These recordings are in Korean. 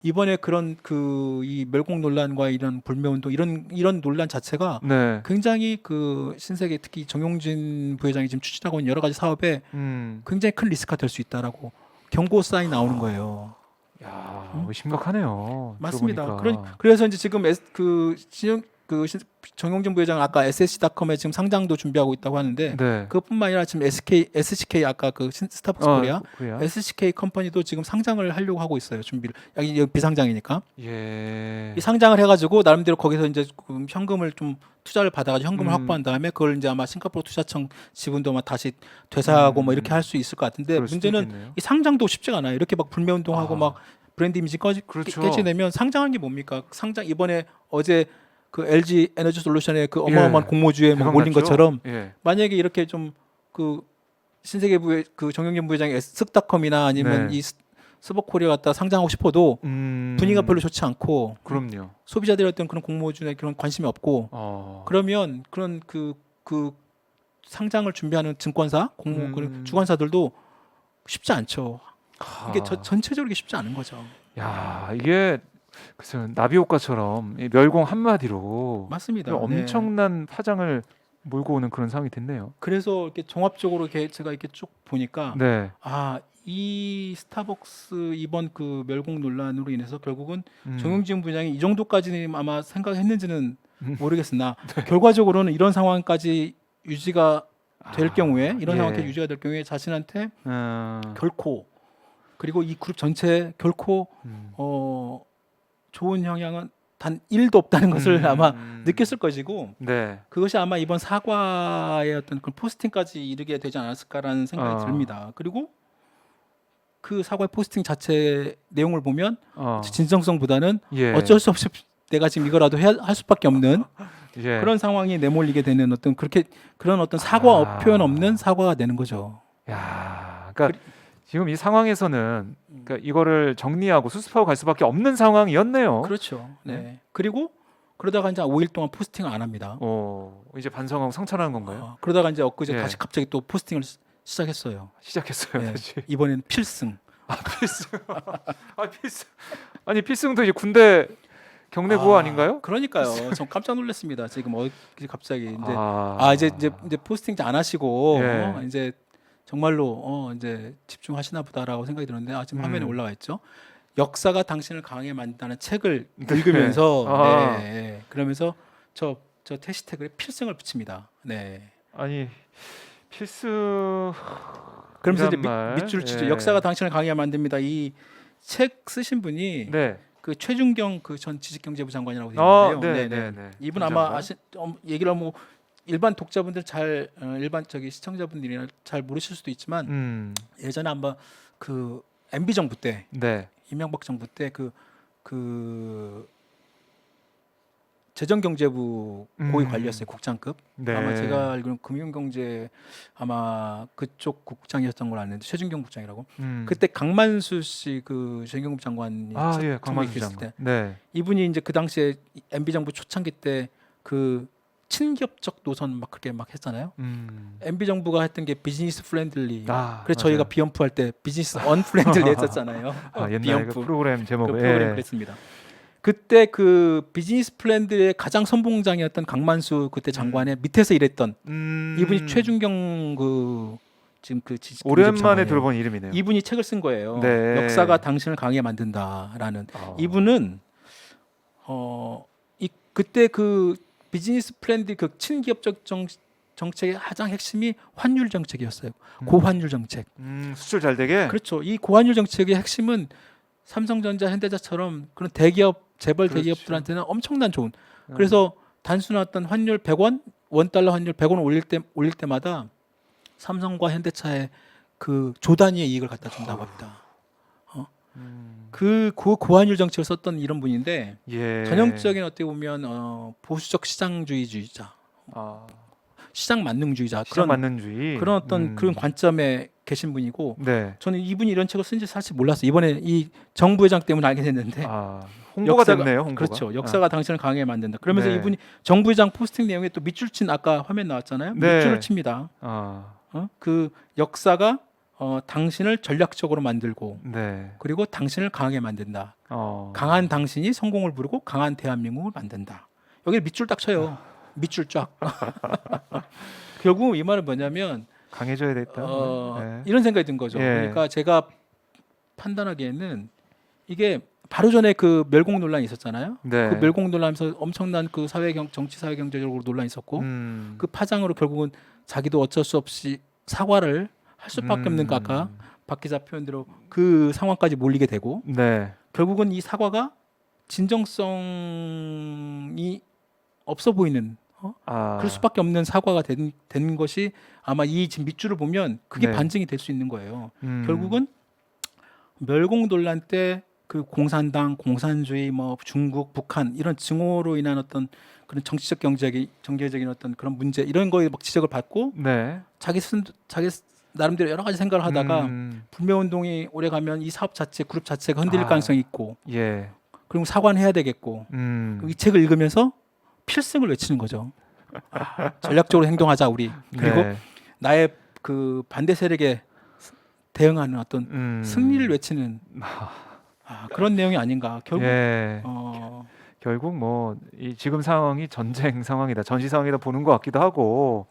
이번에 그런 이 멸공 논란과 이런 불매운동 이런 논란 자체가 네. 굉장히 그 신세계 특히 정용진 부회장이 지금 추진하고 있는 여러 가지 사업에 음. 굉장히 큰 리스크가 될 수 있다라고 경고 사인 나오는 거예요. 야, 심각하네요. 맞습니다. 들어보니까. 그래서 이제 지금 정용진 부회장 아까 SSC닷컴에 지금 상장도 준비하고 있다고 하는데 네. 그것뿐만 아니라 지금 SCK 아까 스타벅스 코리아 코리아. SCK 컴퍼니도 지금 상장을 하려고 하고 있어요. 준비를. 여기 비상장이니까. 예. 이 상장을 해가지고 나름대로 거기서 이제 현금을 좀 투자를 받아가지고 현금을 음. 확보한 다음에 그걸 이제 아마 싱가포르 투자청 지분도 막 다시 되사하고 뭐 이렇게 할 수 있을 것 같은데 그럴 수도 문제는 있겠네요. 이 상장도 쉽지가 않아요. 이렇게 막 불매운동하고 막 브랜드 이미지 그렇죠. 깨지내면 상장한 게 뭡니까? 상장 이번에 어제 그 LG 에너지 솔루션의 그 어마어마한 공모주에 뭐 몰린 대박났죠? 것처럼 예. 만약에 이렇게 좀 그 신세계부의 그 정영진 부회장의 쓱닷컴이나 아니면 네. 이 스벅코리아 갖다 상장하고 싶어도 분위기가 별로 좋지 않고 그럼요. 소비자들의 어떤 그런 공모주에 그런 관심이 없고 그러면 그런 그 상장을 준비하는 증권사 그런 주관사들도 쉽지 않죠. 이게 전체적으로 이게 쉽지 않은 거죠. 야, 이게 글쎄요, 나비 효과처럼 이 멸공 한마디로 맞습니다. 엄청난 파장을 몰고 오는 그런 상황이 됐네요. 그래서 이렇게 종합적으로 이렇게 제가 이렇게 쭉 보니까 네. 이 스타벅스 이번 그 멸공 논란으로 인해서 결국은 음. 정용진 부장이 이 정도까지는 아마 생각했는지는 모르겠으나 결과적으로는 이런 상황까지 유지가 될 경우에 이런 상황까지 유지가 될 경우에 자신한테 결코 그리고 이 그룹 전체에 결코 좋은 영향은 단 1도 없다는 것을 아마 느꼈을 것이고 네. 그것이 아마 이번 사과의 어떤 그 포스팅까지 이르게 되지 않았을까라는 생각이 듭니다. 그리고 그 사과의 포스팅 자체 내용을 보면 진정성보다는 어쩔 수 없이 내가 지금 이거라도 할 수밖에 없는 그런 상황이 내몰리게 되는 그런 어떤 사과 표현 없는 사과가 되는 거죠. 야, 그러니까 지금 이 상황에서는 그러니까 이거를 정리하고 수습하고 갈 수밖에 없는 상황이었네요. 그렇죠. 네. 그리고 그러다가 이제 5일 동안 포스팅을 안 합니다. 이제 반성하고 성찰하는 건가요? 그러다가 이제 엊그제 다시 갑자기 또 포스팅을 시작했어요. 네. 다시. 이번엔 필승. 필승. 필승. 아니 필승도 이제 군대 경내 부호 아닌가요? 그러니까요. 전 깜짝 놀랐습니다. 지금 갑자기 이제 이제 포스팅 안 하시고 이제 정말로 이제 집중하시나 보다라고 생각이 들었는데 지금 화면에 올라와 있죠. 역사가 당신을 강하게 만든다는 책을 읽으면서 그러면서 저 해시태그에 필승을 붙입니다. 네. 아니 필승 그러면서 이제 밑줄을 치죠. 역사가 당신을 강하게 만듭니다. 이 책 쓰신 분이 그 최준경 그 전 지식경제부 장관이라고 되어 있는데요. 네. 이분 아마 얘기를 하면 일반 독자분들 일반 시청자분들이나 잘 모르실 수도 있지만 예전에 한번 그 MB 정부 때 이명박 정부 때 그 재정경제부 고위 관리였어요. 국장급. 아마 제가 알기로는 금융경제 아마 그쪽 국장이었던 걸로 아는데 최준경 국장이라고. 그때 강만수 씨 그 재경부 장관이 강만수 있을 장관. 때 이분이 이제 그 당시에 MB 정부 초창기 때 그 친기업적 노선 막 그렇게 막 했잖아요. MB 정부가 했던 게 비즈니스 프렌들리. 그래서 저희가 비언프 할 때 비즈니스 언프렌들리 했었잖아요. 옛날 그 프로그램 제목을 프로그램 그랬습니다. 그때 그 비즈니스 프렌들의 가장 선봉장이었던 강만수 그때 장관의 밑에서 일했던 이분이 최준경 지금 오랜만에 들어본 이름이네요. 이분이 책을 쓴 거예요. 역사가 당신을 강하게 만든다라는. 이분은 그때 그 비즈니스 프렌드 그 친기업적 정책의 가장 핵심이 환율 정책이었어요. 고환율 정책. 수출 잘 되게. 그렇죠. 이 고환율 정책의 핵심은 삼성전자, 현대자처럼 그런 대기업, 재벌 대기업들한테는 엄청난 좋은. 그래서 단순한 어떤 환율 100원, 원달러 환율 100원 올릴 때마다 삼성과 현대차에 그 조 단위의 이익을 갖다 준다고 합니다. 그 고환율 정책을 썼던 이런 분인데 전형적인 어떻게 보면 보수적 시장주의자, 시장 만능주의자 그런 어떤 그런 관점에 계신 분이고 저는 이분이 이런 책을 쓴지 사실 몰랐어요. 이번에 이 정부회장 때문에 알게 됐는데 홍보가 됐네요. 홍보가. 그렇죠. 역사가 당신을 강하게 만든다. 그러면서 이분이 정부회장 포스팅 내용에 또 밑줄 친 아까 화면 나왔잖아요. 밑줄을 칩니다. 그 역사가 당신을 전략적으로 만들고 네. 그리고 당신을 강하게 만든다. 어. 강한 당신이 성공을 부르고 강한 대한민국을 만든다. 여기 밑줄 딱 쳐요. 밑줄 쫙. 결국 이 말은 뭐냐면 강해져야 됐다. 네. 이런 생각이 든 거죠. 예. 그러니까 제가 판단하기에는 이게 바로 전에 그 멸공 논란이 있었잖아요. 네. 그 멸공 논란에서 엄청난 그 정치 사회 경제적으로 논란이 있었고 그 파장으로 결국은 자기도 어쩔 수 없이 사과를 할 수밖에 없는 아까 박 기자 표현대로 그 상황까지 몰리게 되고 네. 결국은 이 사과가 진정성이 없어 보이는 그럴 수밖에 없는 사과가 된 것이 아마 이 지금 밑줄을 보면 그게 네. 반증이 될 수 있는 거예요. 결국은 멸공 논란 때 그 공산당, 공산주의, 뭐 중국, 북한 이런 증오로 인한 어떤 그런 정치적 경제적인 어떤 그런 문제 이런 거에 막 지적을 받고 네. 자기 나름대로 여러 가지 생각을 하다가 불매운동이 오래 가면 이 사업 자체, 그룹 자체가 흔들릴 가능성이 있고, 예. 그리고 사과는 해야 되겠고, 이 책을 읽으면서 필승을 외치는 거죠. 전략적으로 행동하자 우리. 그리고 네. 나의 그 반대 세력에 대응하는 어떤 승리를 외치는 그런 내용이 아닌가. 결국 예. 결국 뭐 이 지금 상황이 전쟁 상황이다, 전시 상황이다 보는 것 같기도 하고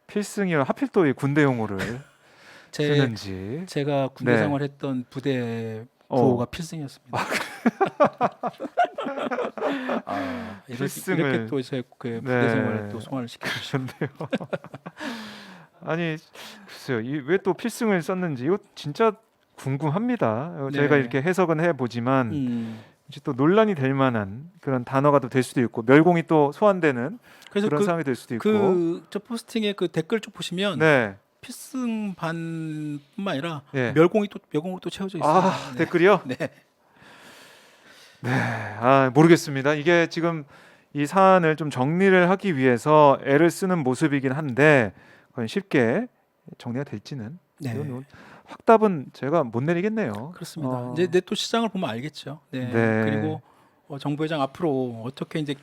필승이라 하필 또 이 군대 용어를 쓰는지. 제가 군대 네. 생활했던 부대 구호가 필승이었습니다. 이렇게 또 제 그 부대 생활을 또 소환을 시켜주셨네요. 아니 글쎄요, 왜 또 필승을 썼는지 이거 진짜 궁금합니다. 네. 저희가 이렇게 해석은 해보지만 이제 또 논란이 될 만한 그런 단어가 또 될 수도 있고 멸공이 또 소환되는 그래서 그런 상황이 될 수도 있고. 저 포스팅에 그 댓글 쭉 보시면 네. 필승 반뿐만 아니라 예. 멸공으로 또 채워져 있어요. 네. 댓글이요? 네. 네. 모르겠습니다. 이게 지금 이 사안을 좀 정리를 하기 위해서 애를 쓰는 모습이긴 한데 과연 쉽게 정리가 될지는 이건 확답은 제가 못 내리겠네요. 그렇습니다. 이제 또 시장을 보면 알겠죠. 네. 그리고 정부 회장 앞으로 어떻게 이제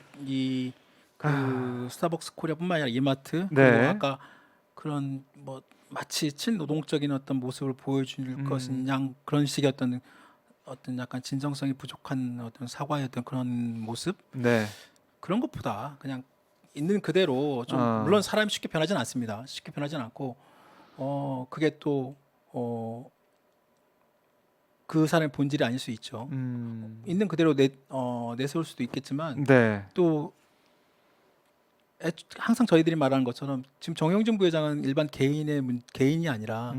그 스타벅스 코리아뿐만 아니라 이마트 그리고 아까 그런 뭐 마치 친노동적인 어떤 모습을 보여줄 것이냐 그런 식의 어떤 약간 진정성이 부족한 어떤 사과의 어떤 그런 모습 그런 것보다 그냥 있는 그대로 좀 물론 사람이 쉽게 변하지는 않습니다. 쉽게 변하지는 않고 그게 또 그 사람의 본질이 아닐 수 있죠. 있는 그대로 내세울 수도 있겠지만 또 항상 저희들이 말하는 것처럼 지금 정영진 부회장은 일반 개인이 아니라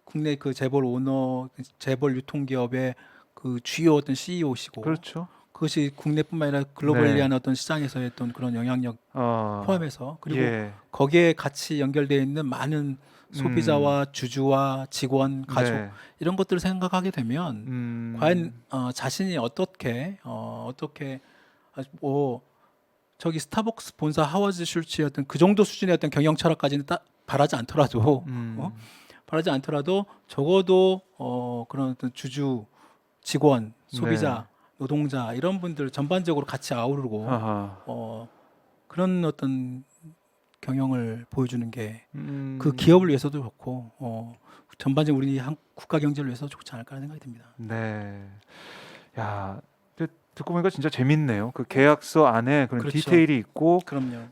국내 그 재벌 오너, 재벌 유통기업의 그 주요 어떤 CEO시고 그렇죠. 그것이 국내뿐만 아니라 글로벌리한 어떤 시장에서의 어떤 그런 영향력 포함해서 그리고 거기에 같이 연결되어 있는 많은 소비자와 주주와 직원, 가족 이런 것들을 생각하게 되면 과연 자신이 어떻게 저기 스타벅스 본사 하워드 슐츠의 어떤 그 정도 수준의 어떤 경영 철학까지는 바라지 않더라도 적어도 그런 어떤 주주, 직원, 소비자, 노동자 이런 분들 전반적으로 같이 아우르고 그런 어떤 경영을 보여주는 게 그 기업을 위해서도 좋고 전반적으로 우리 국가 경제를 위해서 좋지 않을까 하는 생각이 듭니다. 네. 야, 듣고 보니까 진짜 재밌네요. 그 계약서 안에 그런 디테일이 있고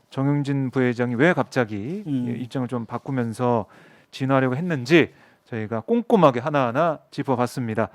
정영진 부회장이 왜 갑자기 입장을 좀 바꾸면서 진화하려고 했는지 저희가 꼼꼼하게 하나하나 짚어봤습니다.